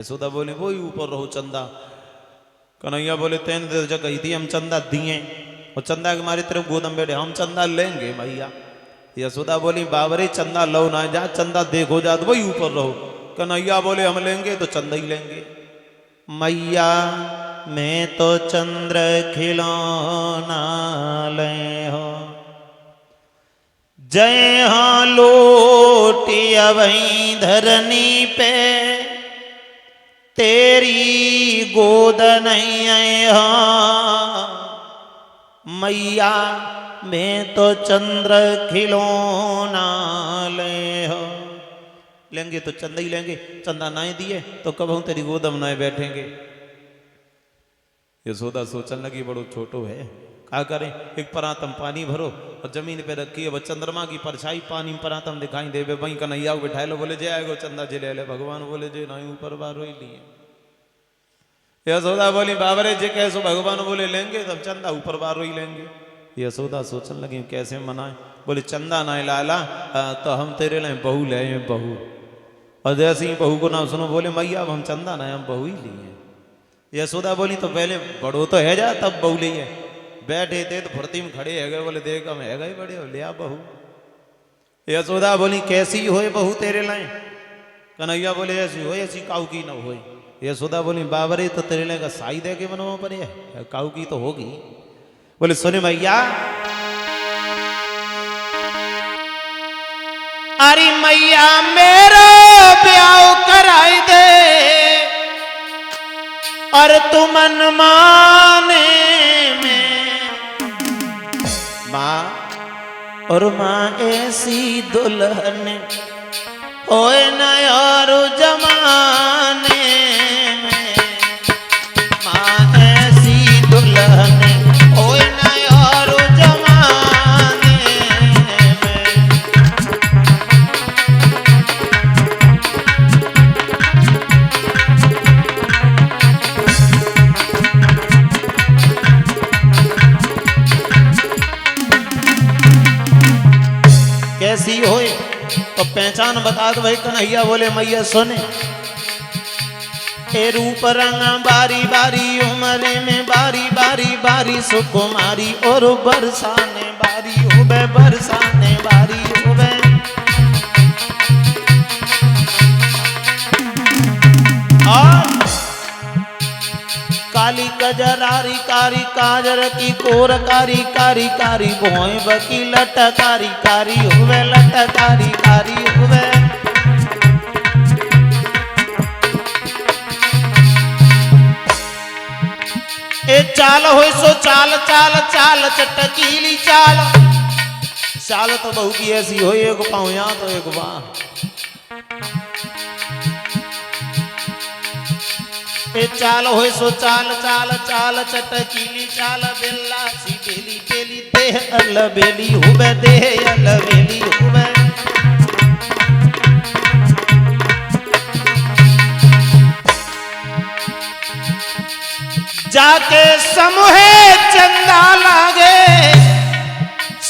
यशोदा बोली वो ही ऊपर रहो चंदा। कन्हैया बोले तेन दे जगह थी हम चंदा दिए और चंदा के मारे तेरे गोदम बैठे हम चंदा लेंगे भैया। यशोदा बोली बाबरे चंदा लो ना जा चंदा देखो जा वही ऊपर रहो। कन्हैया बोले हम लेंगे तो चंदा ही लेंगे। मैया मैं तो चंद्र खिलौना ले हो जय हाँ लोटी वही धरनी पे तेरी गोद नहीं है हाँ। मैया मैं तो चंद्र खिलौना ले हो लेंगे तो चंदा ही लेंगे चंदा ना दिए तो कब हम तेरी गोदम ना बैठेंगे। यशोदा सोचने लगी बड़ो छोटो है क्या करें एक परातम पानी भरो और जमीन पे रखी है चंद्रमा की परछाई पानी में परातम दिखाई दे वहीं कन्हैया को बिठाए लो बोले जे आएगो चंदा जे ले ले भगवान बोले जे नहीं ऊपर बार ही लिए। यशोदा बोली बाबरे जे कैसो भगवान बोले लेंगे तब चंदा ऊपर बार ही लेंगे। यशोदा सोचने लगी कैसे मनाए बोले चंदा ना लाला तो हम तेरे लिए बहू ले बहू और जैसे ही बहू को नाम सुनो बोले मैया अब हम चंदा ना हम बहू ही लिए। यशोदा बोली तो पहले बड़ो तो है जा तब बहू लिए बैठे थे तो फुर्ती में खड़े है गए बोले देख हम है गए बड़े हो लिया बहू। यशोदा बोली कैसी होए बहू तेरे लाए। कन्हैया बोले ऐसी हो ऐसी काऊ की न हो। यशोदा बोली बाबरे तो तेरे लाए का साई दे के मनवा पर है काऊ की तो होगी। बोले सुने मैया अरे मैया मेरा ब्याह कराई दे और तू मन माने में माँ और माँ ऐसी दुल्हन होए न और जमाने में। माँ ऐसी दुल्हन होए न और जमाने में। कैसी होए तो पहचान बता दो भाई। कन्हैया बोले मैया सुने ए रूप रंग बारी बारी उम्र में बारी बारी बारी सुकुमारी और बरसाने बारी होवे बरसाने बारी होवे। और काली कजरारी कारी काजर की कोर कारी कारी कारी भोए बकी लटकारी कारी हुए लटकारी कारी हुए। ए चाल हो सो चाल चाल चाल चटकीली चाल चाल तो बहू की ऐसी हो एक पाँव यहाँ तो एक वहां। ए चाल हो सो चाल चाल चाल चटकीली चाल बेला सी बेली बेली देह अलबेली हुबे देह अलबेली हुबे। जाके समूहे चंदा लागे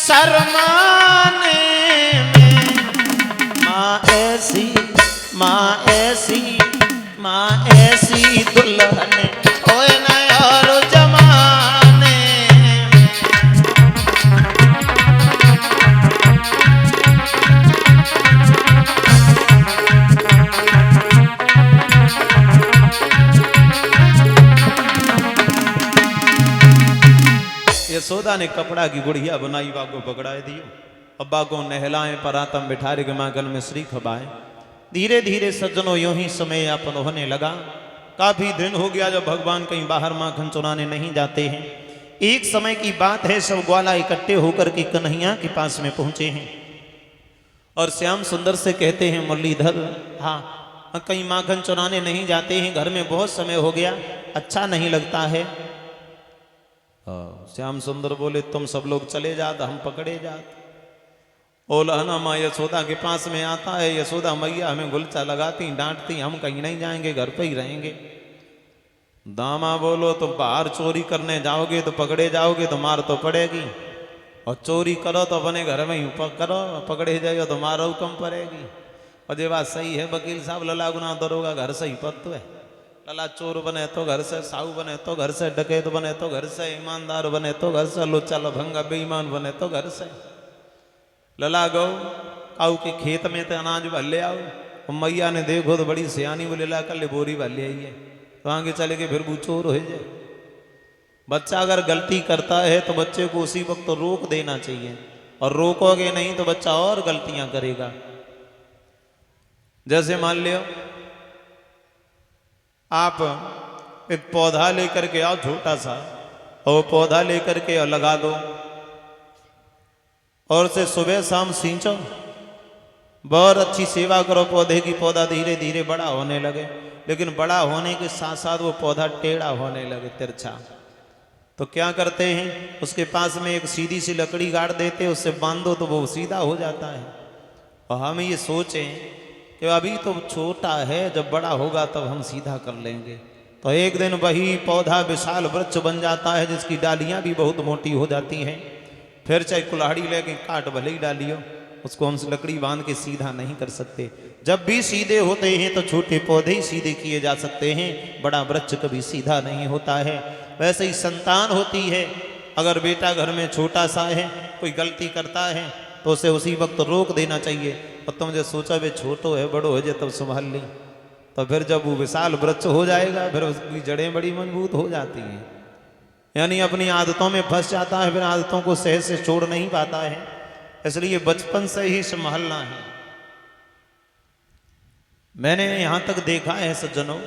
शर्माने में। माँ ऐसी दुल्हन होए न और जमाने में। यशोदा ने कपड़ा की गुड़िया बनाई बागो पकड़ाए दियो अब्बा को नहलाए परातम बिठारे के माँ गल में श्री खबाए। धीरे धीरे सज्जनों यूं ही समय यापन होने लगा। काफी दिन हो गया जब भगवान कहीं बाहर माखन चुराने नहीं जाते हैं। एक समय की बात है सब ग्वाला इकट्ठे होकर के कन्हैया के पास में पहुंचे हैं और श्याम सुंदर से कहते हैं मुरलीधर हाँ कहीं माखन चुराने नहीं जाते हैं घर में बहुत समय हो गया अच्छा नहीं लगता है। श्याम सुंदर बोले तुम सब लोग चले जाते हम पकड़े जाते। ओलहना माँ यशोदा के पास में आता है। यशोदा मैया हमें गुलचा लगाती डांटती हम कहीं नहीं जाएंगे घर पे ही रहेंगे। दामा बोलो तुम बाहर चोरी करने जाओगे तो पकड़े जाओगे तो मार तो पड़ेगी और चोरी करो तो अपने घर में ही करो पकड़े जाओ तो मारो कम पड़ेगी। और ये बात सही है वकील साहब लला गुना दरोगा घर से ही पत्तो है। लला चोर बने तो घर से, साहू बने तो घर से, डकैत बने तो घर से, ईमानदार बने तो घर से, लोचा लभंगा बेईमान बने तो घर से। लला गौ काऊ के खेत में तो अनाज भले आओ, और मैया ने देखो तो बड़ी सियानी बोले ला कल बोरी भले आई है, तो आगे चले के फिर वो चोर हो जाए। बच्चा अगर गलती करता है तो बच्चे को उसी वक्त तो रोक देना चाहिए, और रोकोगे नहीं तो बच्चा और गलतियां करेगा। जैसे मान लियो आप एक पौधा लेकर के आओ छोटा सा, और पौधा लेकर के लगा दो, और उसे सुबह शाम सींचो, बहुत अच्छी सेवा करो पौधे की, पौधा धीरे धीरे बड़ा होने लगे। लेकिन बड़ा होने के साथ साथ वो पौधा टेढ़ा होने लगे, तिरछा, तो क्या करते हैं, उसके पास में एक सीधी सी लकड़ी गाड़ देते, उससे बांधो तो वो सीधा हो जाता है। और हम ये सोचें कि अभी तो छोटा है, जब बड़ा होगा तब हम सीधा कर लेंगे, तो एक दिन वही पौधा विशाल वृक्ष बन जाता है, जिसकी डालियां भी बहुत मोटी हो जाती हैं। फिर चाहे कुल्हाड़ी लेके काट भले ही डालियो, उसको हम लकड़ी बांध के सीधा नहीं कर सकते। जब भी सीधे होते हैं तो छोटे पौधे ही सीधे किए जा सकते हैं, बड़ा वृक्ष कभी सीधा नहीं होता है। वैसे ही संतान होती है, अगर बेटा घर में छोटा सा है, कोई गलती करता है तो उसे उसी वक्त रोक देना चाहिए। और तुम जो सोचा वे छोटो है बड़ो हो जाए तब संभाल ली, तो फिर जब वो विशाल वृक्ष हो जाएगा फिर उसकी जड़ें बड़ी मजबूत हो जाती हैं, यानी अपनी आदतों में फंस जाता है, फिर आदतों को सहज से छोड़ नहीं पाता है। इसलिए बचपन से ही संभालना है। मैंने यहां तक देखा है सज्जनों,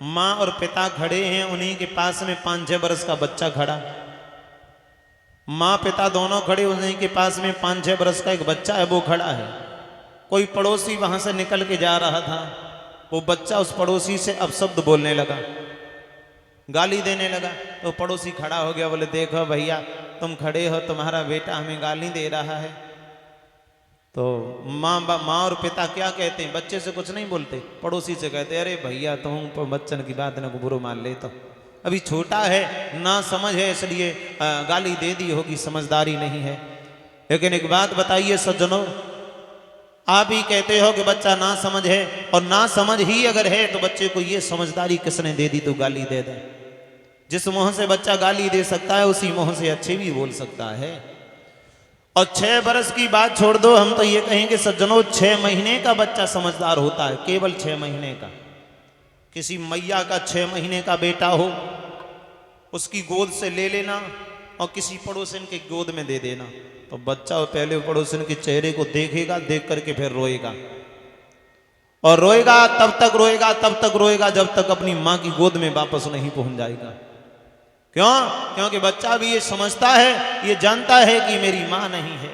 माँ और पिता खड़े हैं, उन्हीं के पास में 5-6 वर्ष का बच्चा खड़ा, माँ पिता दोनों खड़े, उन्हीं के पास में 5-6 वर्ष का एक बच्चा है, वो खड़ा है। कोई पड़ोसी वहां से निकल के जा रहा था, वो बच्चा उस पड़ोसी से अपशब्द बोलने लगा, गाली देने लगा, तो पड़ोसी खड़ा हो गया, बोले देखो भैया तुम खड़े हो, तुम्हारा बेटा हमें गाली दे रहा है। तो माँ और पिता क्या कहते हैं, बच्चे से कुछ नहीं बोलते, पड़ोसी से कहते अरे भैया तुम बच्चन की बात न को बुरो मान ले, तो अभी छोटा है ना समझ है, इसलिए गाली दे दी होगी, समझदारी नहीं है। लेकिन एक बात बताइए सज्जनों, आप ही कहते हो कि बच्चा ना समझ है, और ना समझ ही अगर है तो बच्चे को ये समझदारी किसने दे दी तो गाली दे दे। जिस मुंह से बच्चा गाली दे सकता है उसी मुंह से अच्छे भी बोल सकता है। और 6 वर्ष की बात छोड़ दो, हम तो ये कहेंगे सज्जनों 6 महीने का बच्चा समझदार होता है, केवल 6 महीने का। किसी मैया का 6 महीने का बेटा हो, उसकी गोद से ले लेना और किसी पड़ोसन के गोद में दे देना, तो बच्चा पहले पड़ोसन के चेहरे को देखेगा, देख करके फिर रोएगा, और रोएगा तब तक रोएगा जब तक अपनी माँ की गोद में वापस नहीं पहुंच जाएगा। क्यों? क्योंकि बच्चा भी ये समझता है, ये जानता है कि मेरी माँ नहीं है।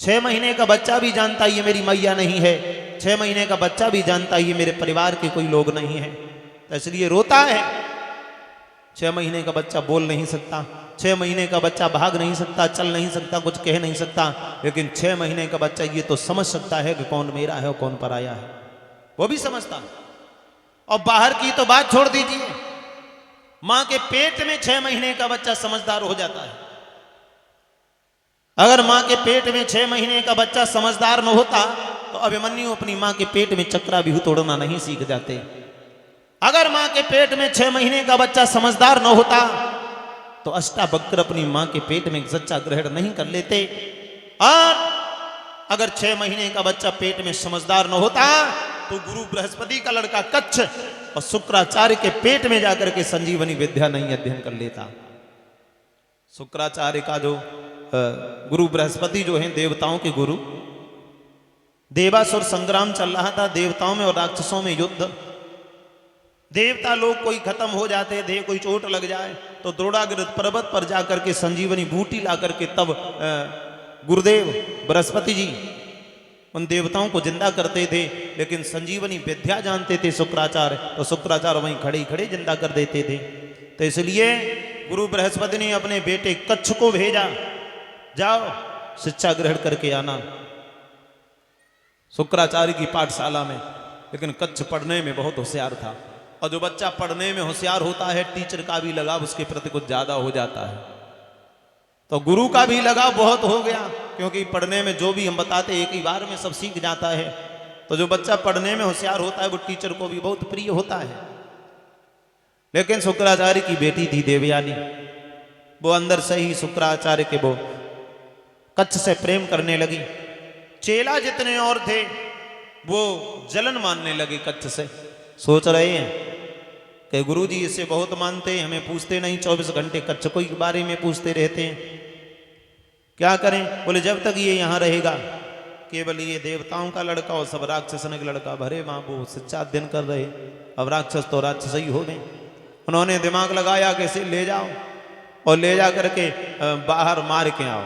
6 महीने का बच्चा भी जानता है ये मेरी मैया नहीं है, 6 महीने का बच्चा भी जानता है ये मेरे परिवार के कोई लोग नहीं है, तो इसलिए रोता है। 6 महीने का बच्चा बोल नहीं सकता, 6 महीने का बच्चा भाग नहीं सकता, चल नहीं सकता, कुछ कह नहीं सकता, लेकिन 6 महीने का बच्चा ये तो समझ सकता है कि कौन मेरा है और कौन पराया है, वो भी समझता। और बाहर की तो बात छोड़ दीजिए, मां के पेट में 6 महीने का बच्चा समझदार हो जाता है। अगर मां के पेट में 6 महीने का बच्चा समझदार न होता तो अभिमन्यु अपनी मां के पेट में चक्रव्यूह तोड़ना नहीं सीख जाते। अगर मां के पेट में 6 महीने का बच्चा समझदार न होता तो अष्टावक्र अपनी मां के पेट में सच्चा ग्रहण नहीं कर लेते। और अगर 6 महीने का बच्चा पेट में समझदार न होता तो गुरु बृहस्पति का लड़का कच्छ और शुक्राचार्य के पेट में जाकर के संजीवनी विद्या नहीं अध्ययन कर लेता। शुक्राचार्य का जो गुरु बृहस्पति जो हैं देवताओं के गुरु, देवासुर संग्राम चल रहा था, देवताओं में और राक्षसों में युद्ध। देवता लोग कोई खत्म हो जाते थे, कोई चोट लग जाए तो द्रोणागिरि पर्वत पर जाकर के संजीवनी बूटी ला करके तब गुरुदेव बृहस्पति जी उन देवताओं को जिंदा करते थे। लेकिन संजीवनी विद्या जानते थे शुक्राचार्य, तो शुक्राचार्य वहीं खड़े खड़े जिंदा कर देते थे। तो इसलिए गुरु बृहस्पति ने अपने बेटे कच्छ को भेजा, जाओ शिक्षा ग्रहण करके आना शुक्राचार्य की पाठशाला में। लेकिन कच्छ पढ़ने में बहुत होशियार था, और जो बच्चा पढ़ने में होशियार होता है टीचर का भी लगाव उसके प्रति कुछ ज्यादा हो जाता है। तो गुरु का भी लगाव बहुत हो गया, क्योंकि पढ़ने में जो भी हम बताते एक ही बार में सब सीख जाता है। तो जो बच्चा पढ़ने में होशियार होता है वो टीचर को भी बहुत प्रिय होता है। लेकिन शुक्राचार्य की बेटी थी देवयानी, वो अंदर से ही शुक्राचार्य के वो कच्छ से प्रेम करने लगी। चेला जितने और थे वो जलन मानने लगे कच्छ से। सोच रहे हैं कि गुरुजी इससे बहुत मानते हैं, हमें पूछते नहीं, 24 घंटे कच्छ को के बारे में पूछते रहते हैं, क्या करें। बोले जब तक ये यहाँ रहेगा, केवल ये देवताओं का लड़का और सब राक्षसन का लड़का, भरे माँ वो सच्चा अध्ययन कर रहे, अब राक्षस तो राक्षस ही हो गए। उन्होंने दिमाग लगाया कि इसे ले जाओ और ले जा करके बाहर मार के आओ।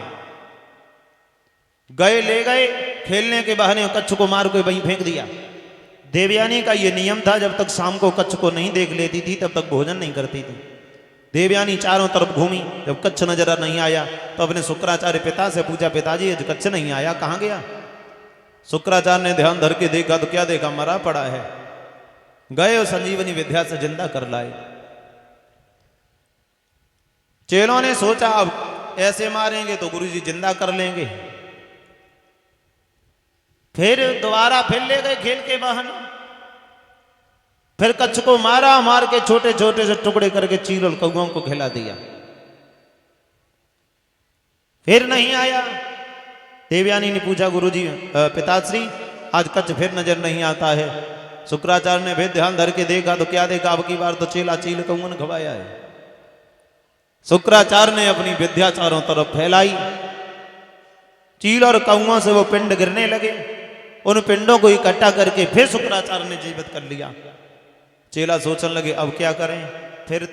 गए, ले गए, खेलने के बहाने कच्छ को मार के वहीं फेंक दिया। देवयानी का ये नियम था, जब तक शाम को कच्छ को नहीं देख लेती थी तब तक भोजन नहीं करती थी। देवयानी चारों तरफ घूमी, जब कच्छ नजर नहीं आया तो अपने शुक्राचार्य पिता से पूछा, पिताजी आज कच्छ नहीं आया, कहाँ गया। शुक्राचार्य ने ध्यान धर के देखा तो क्या देखा, मरा पड़ा है। गए और संजीवनी विद्या से जिंदा कर लाए। चेलों ने सोचा अब ऐसे मारेंगे तो गुरुजी जिंदा कर लेंगे। फिर दोबारा फिर ले गए खेल के बहाने, फिर कच्छ को मारा, मार के छोटे छोटे से टुकड़े करके चील और कौओं को खिला दिया। फिर नहीं आया। देवयानी ने पूछा, गुरुजी पिताश्री आज कच्छ फिर नजर नहीं आता है। शुक्राचार्य ने फिर ध्यान धर के देखा तो क्या देखा, अब की बार तो चेला चील कौओं खवाया है। शुक्राचार्य ने अपनी विद्या चारों तरफ फैलाई, चील और कौओं से वो पिंड गिरने लगे। उन पिंडों को इकट्ठा करके फिर शुक्राचार्य ने जीवित कर लिया। चेला सोचने लगे अब क्या करें। फिर